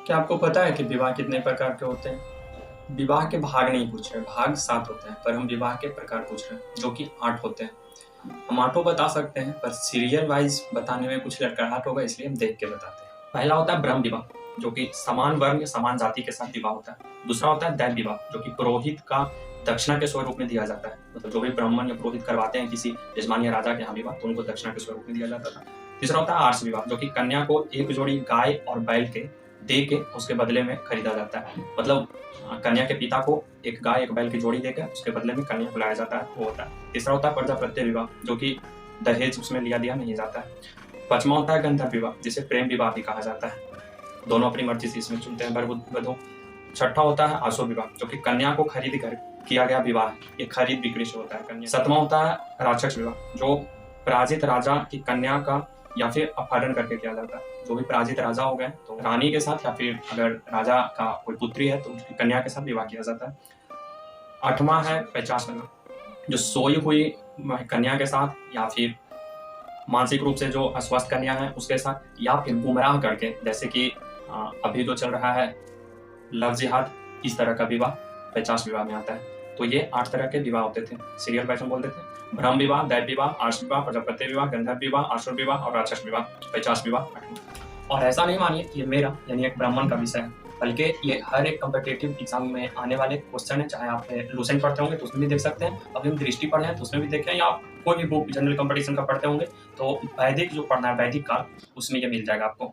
क्या आपको पता है कि विवाह कितने प्रकार के होते हैं? विवाह के भाग नहीं पूछ रहे, भाग 7 होते हैं, पर हम विवाह के प्रकार पूछ रहे हैं, जो कि 8 होते हैं। हम 8 बता सकते हैं, पर सीरियल वाइज बताने में कुछ लड़खड़ाहट होगा, इसलिए हम देख के बताते हैं। पहला होता है ब्रह्म विवाह, जो कि समान वर्ण या समान जाति के साथ विवाह होता है। दूसरा होता है दैव विवाह, जो कि पुरोहित का दक्षिणा के स्वरूप में दिया जाता है। मतलब जो भी ब्राह्मण या पुरोहित करवाते हैं किसी यजमान या राजा के यहाँ विवाह, तो उनको दक्षिणा के स्वरूप में दिया जाता था। तीसरा होता है आर्ष विवाह, जो कि कन्या को एक जोड़ी गाय और बैल के दे के उसके बदले में खरीदा जाता है। मतलब कन्या के पिता को एक गाय एक बैल की जोड़ी देकर उसके बदले में कन्या को लाया जाता है, वो होता है। तीसरा होता है प्रजापत्य विवाह, जो कि दहेज उसमें लिया दिया नहीं जाता है। पांचवा होता है गंधर्व विवाह, जिसे प्रेम विवाह भी कहा जाता है। दोनों अपनी मर्जी से इसमें चुनते हैं वर वधू। छठा होता है आसुर विवाह, जो कि कन्या को खरीद कर किया गया विवाह, ये खरीद बिक्री से होता है कन्या। सातवां होता है राक्षस विवाह, जो पराजित राजा की कन्या का या फिर अपहरण करके किया जाता है। जो भी पराजित राजा हो गए तो रानी के साथ, या फिर अगर राजा का कोई पुत्री है तो उसकी कन्या के साथ विवाह किया जाता है। आठवां है पैचास विवाह, जो सोई हुई कन्या के साथ या फिर मानसिक रूप से जो अस्वस्थ कन्या है उसके साथ, या फिर गुमराह करके, जैसे कि अभी जो चल रहा है लव जिहाद, इस तरह का विवाह 50 विवाह में आता है। तो ये 8 तरह के विवाह होते थे, सीरियल वाइज हम बोलते थे। ब्रह्म विवाह, दैव विवाह, आर्ष विवाह, प्रजापत्य विवाह, गंधर्व विवाह, आसुर विवाह और राक्षस विवाह, 50 विवाह। और ऐसा नहीं मानिए कि ये मेरा यानी एक ब्राह्मण का विषय है, बल्कि ये हर एक कम्पिटिटिव एग्जाम में आने वाले क्वेश्चन है। चाहे आप लूसेंट पढ़ते होंगे तो उसमें भी देख सकते हैं, अभी हम दृष्टि पढ़े हैं तो उसमें भी देखें, या आप कोई भी बुक जनरल कंपटीशन का पढ़ते होंगे तो वैदिक जो पढ़ना है, वैदिक काल, उसमें ये मिल जाएगा आपको।